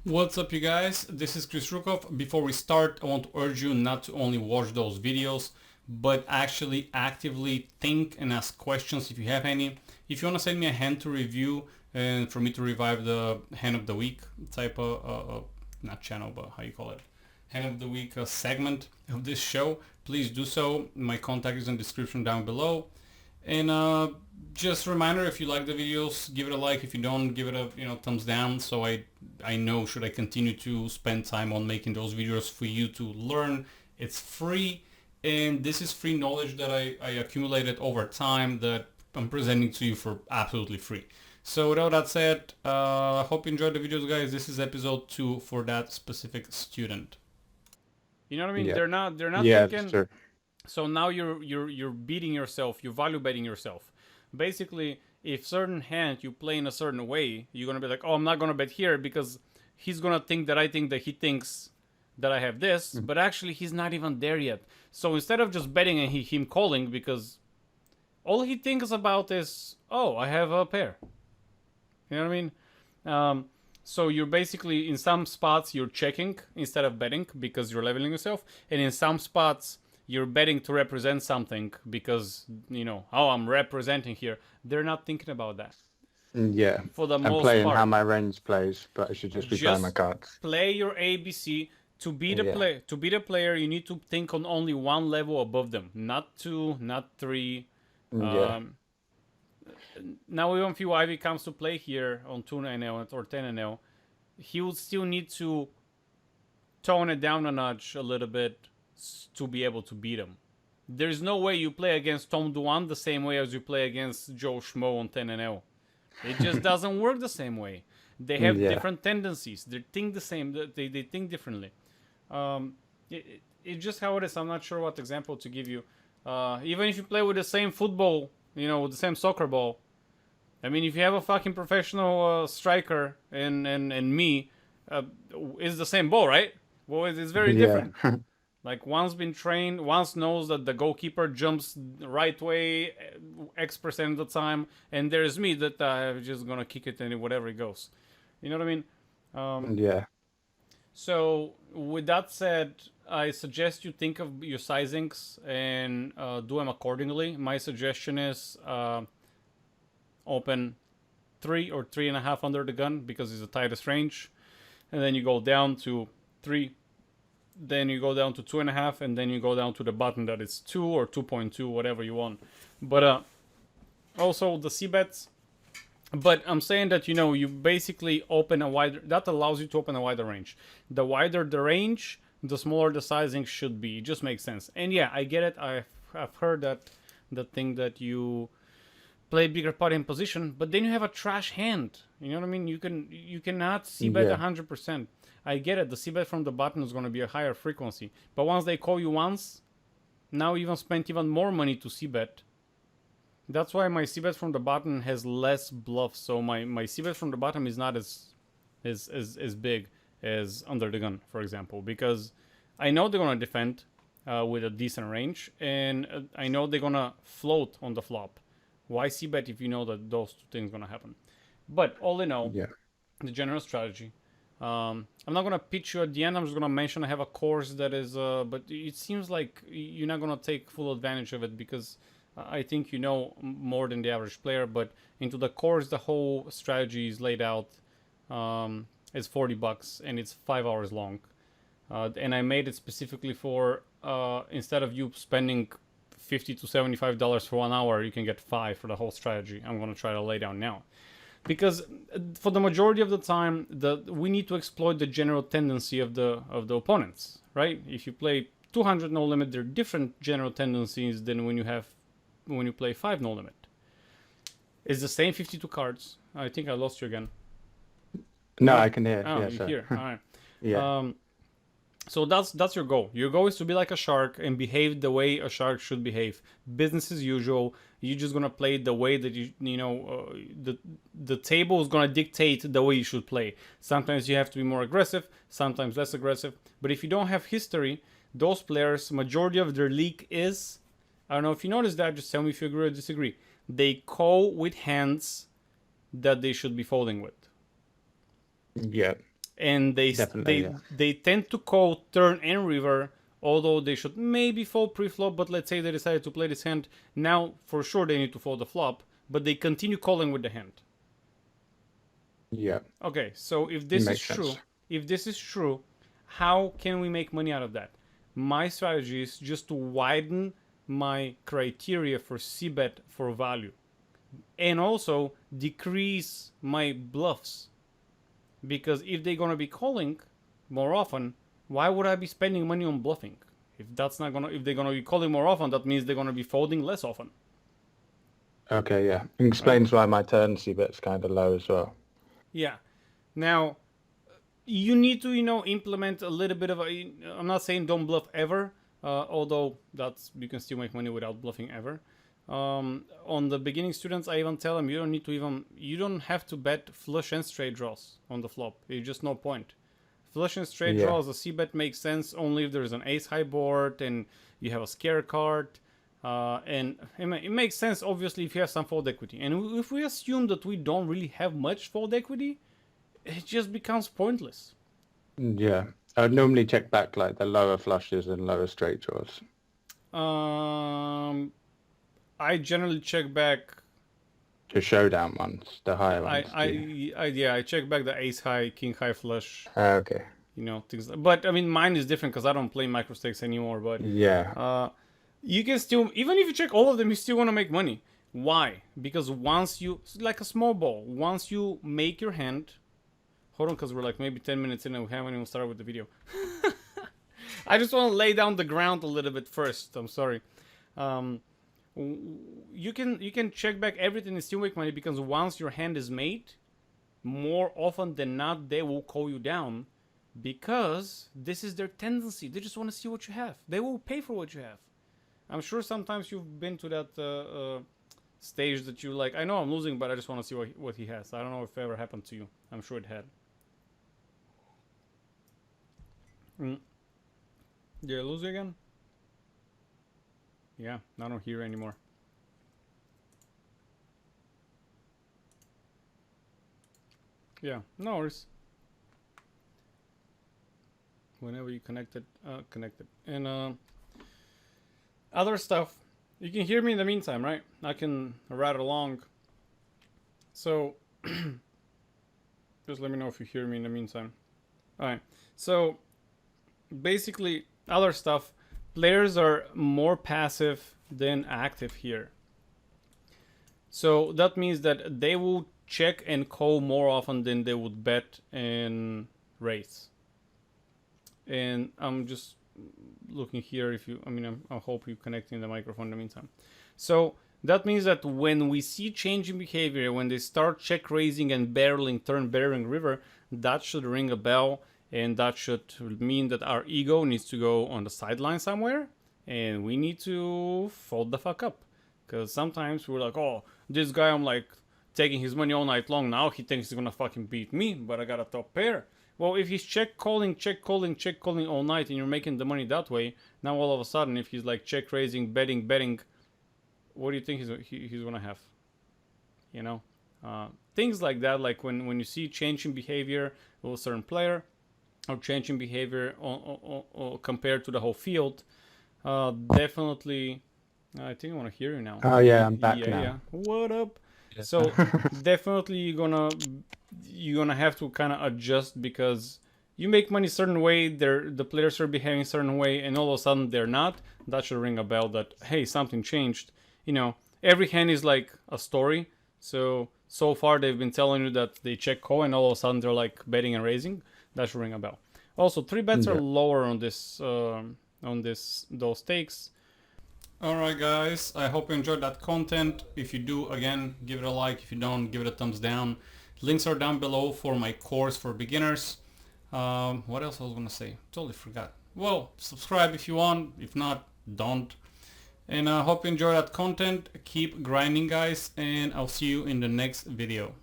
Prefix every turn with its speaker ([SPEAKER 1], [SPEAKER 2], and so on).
[SPEAKER 1] What's up, you guys? This is Rukov. Before we start, I want to urge you not to only watch those videos, but actually actively think and ask questions if you have any. If you want to send me a hand to review and for me to revive the hand of the week type of, not channel, but how you call it, hand of the week segment of this show, please do so. My contact is in the description down below. And just a reminder, if you like the videos, give it a like. If you don't, give it a thumbs down, so I know should I continue to spend time on making those videos for you to learn. It's free, and this is free knowledge that I accumulated over time that I'm presenting to you for absolutely free. So with all that said, I hope you enjoyed the videos, guys. This is episode 2 for that specific student. You know what I mean?
[SPEAKER 2] Yeah.
[SPEAKER 1] They're not
[SPEAKER 2] Yeah,
[SPEAKER 1] thinking.
[SPEAKER 2] sure.
[SPEAKER 1] So now you're beating yourself, you're value betting yourself. Basically, if certain hand you play in a certain way, you're gonna be like, oh, I'm not gonna bet here because he's gonna think that I think that he thinks that I have this, but actually he's not even there yet. So instead of just betting and him calling, because all he thinks about is, oh, I have a pair. You know what I mean? So you're basically, in some spots you're checking instead of betting because you're leveling yourself, and in some spots you're betting to represent something because, oh, I'm representing here. They're not thinking about that.
[SPEAKER 2] Yeah.
[SPEAKER 1] For the
[SPEAKER 2] I'm
[SPEAKER 1] most
[SPEAKER 2] playing
[SPEAKER 1] part,
[SPEAKER 2] how my range plays, but I should just be playing my cards.
[SPEAKER 1] play your ABC. To be the
[SPEAKER 2] Yeah.
[SPEAKER 1] to be the player, you need to think on only one level above them, not two, not three.
[SPEAKER 2] Yeah.
[SPEAKER 1] Now, even if Ivy comes to play here on 2-0 or 10-0, he would still need to tone it down a notch a little bit to be able to beat him. There's no way you play against Tom Duan the same way as you play against Joe Schmo on 10-0. It just doesn't work the same way. They have different tendencies. They think the same. They think differently. It's just how it is. I'm not sure what example to give you. Even if you play with the same football, with the same soccer ball. I mean, if you have a fucking professional striker and me, it's the same ball, right? Well, it's very different. Like, one's been trained, one's knows that the goalkeeper jumps the right way X% of the time, and there's me that I'm just gonna kick it and whatever it goes. You know what I mean?
[SPEAKER 2] Yeah.
[SPEAKER 1] So with that said, I suggest you think of your sizings and do them accordingly. My suggestion is open 3 or 3.5 under the gun because it's the tightest range, and then you go down to 3. Then you go down to 2.5, and then you go down to the button that is 2 or 2.2, whatever you want. But also the c-bets. But I'm saying that you basically open a wider. That allows you to open a wider range. The wider the range, the smaller the sizing should be. It just makes sense. And yeah, I get it. I've heard that the thing that you play bigger pot in position, but then you have a trash hand. You know what I mean? You cannot c-bet 100%. I get it. The c-bet from the button is going to be a higher frequency. But once they call you once, now you even spent even more money to c-bet. That's why my c-bet from the button has less bluff. So my c-bet from the bottom is not as big as under the gun, for example. Because I know they're going to defend with a decent range. And I know they're going to float on the flop. Why c-bet if you know that those two things are going to happen? But all in all, the general strategy. I'm not gonna pitch you at the end. I'm just gonna mention I have a course that is, but it seems like you're not gonna take full advantage of it because I think you know more than the average player. But into the course, the whole strategy is laid out. It's $40 and it's 5 hours long, and I made it specifically for instead of you spending $50 to $75 for 1 hour, you can get 5 for the whole strategy. I'm gonna try to lay down now. Because for the majority of the time, we need to exploit the general tendency of the opponents, right? If you play 200 no limit, there are different general tendencies than when you play 5 no limit. It's the same 52 cards. I think I lost you again.
[SPEAKER 2] No, I can hear.
[SPEAKER 1] Oh,
[SPEAKER 2] yeah,
[SPEAKER 1] you hear? All right.
[SPEAKER 2] Yeah.
[SPEAKER 1] So that's your goal. Your goal is to be like a shark and behave the way a shark should behave. Business as usual. You're just gonna play the way that the table is gonna dictate the way you should play. Sometimes you have to be more aggressive, sometimes less aggressive. But if you don't have history, those players, majority of their league is, I don't know if you noticed that. Just tell me if you agree or disagree. They call with hands that they should be folding with.
[SPEAKER 2] Yeah.
[SPEAKER 1] and
[SPEAKER 2] Definitely,
[SPEAKER 1] they tend to call turn and river, although they should maybe fold pre-flop. But let's say they decided to play this hand now, for sure they need to fold the flop, but they continue calling with the hand.
[SPEAKER 2] yeah.
[SPEAKER 1] Okay, so if this is
[SPEAKER 2] Makes
[SPEAKER 1] true,
[SPEAKER 2] sense.
[SPEAKER 1] if this is true, how can we make money out of that? My strategy is just to widen my criteria for c-bet for value, and also decrease my bluffs. Because if they're gonna be calling more often, why would I be spending money on bluffing? If they're gonna be calling more often, that means they're gonna be folding less often.
[SPEAKER 2] Okay, yeah. It explains why my turn c-bet's kind of low as well.
[SPEAKER 1] Yeah. Now, you need to, implement a little bit of a. I'm not saying don't bluff ever, although you can still make money without bluffing ever. On the beginning students, I even tell them you don't have to bet flush and straight draws on the flop. It's just no point. Flush and straight draws, a c-bet makes sense only if there's an ace high board and you have a scare card. And it makes sense obviously if you have some fold equity. And if we assume that we don't really have much fold equity, it just becomes pointless.
[SPEAKER 2] Yeah. I would normally check back like the lower flushes and lower straight draws.
[SPEAKER 1] I generally check back
[SPEAKER 2] The showdown ones, the higher ones.
[SPEAKER 1] I check back the ace high, king high flush.
[SPEAKER 2] Okay.
[SPEAKER 1] Things. But I mean, mine is different because I don't play micro stakes anymore. But
[SPEAKER 2] yeah,
[SPEAKER 1] you can still, even if you check all of them, you still want to make money. Why? Because once you, like a small ball, once you make your hand. Hold on, because we're like maybe 10 minutes in and we haven't even started with the video. I just want to lay down the ground a little bit first. I'm sorry. You can check back everything and still make money, because once your hand is made, more often than not they will call you down, because this is their tendency. They just want to see what you have. They will pay for what you have. I'm sure sometimes you've been to that stage that you like, I know I'm losing, but I just want to see what he has. I don't know if it ever happened to you. I'm sure it had. Did I lose you again? Yeah, I don't hear anymore. Yeah, no worries. Whenever you connected. And other stuff. You can hear me in the meantime, right? I can rattle along. So, just let me know if you hear me in the meantime. Alright, so basically, other stuff. Players are more passive than active here. So that means that they will check and call more often than they would bet and raise. And I'm just looking here if you, I hope you're connecting the microphone in the meantime. So that means that when we see change in behavior, when they start check raising and barreling, turn barreling river, that should ring a bell. And that should mean that our ego needs to go on the sideline somewhere, and we need to fold the fuck up. Because sometimes we're like, oh, this guy, I'm like taking his money all night long. Now he thinks he's gonna fucking beat me, but I got a top pair. Well, if he's check calling all night, and you're making the money that way, now all of a sudden, if he's like check raising, betting, what do you think he's gonna have? Things like that. Like when you see change in behavior of a certain player, or changing behavior compared to the whole field, definitely. I think I want to hear you now.
[SPEAKER 2] Oh yeah, I'm back now.
[SPEAKER 1] Yeah. What up? Yeah. So definitely you're gonna have to kind of adjust, because you make money a certain way, the players are behaving a certain way, and all of a sudden they're not. That should ring a bell that, hey, something changed. Every hand is like a story. So far they've been telling you that they check call, and all of a sudden they're like betting and raising. That should ring a bell. Also, 3 bets are lower on those stakes. Alright guys, I hope you enjoyed that content. If you do, again, give it a like. If you don't, give it a thumbs down. Links are down below for my course for beginners. What else I was gonna say? Totally forgot. Well, subscribe if you want. If not, don't. And I hope you enjoy that content. Keep grinding, guys, and I'll see you in the next video.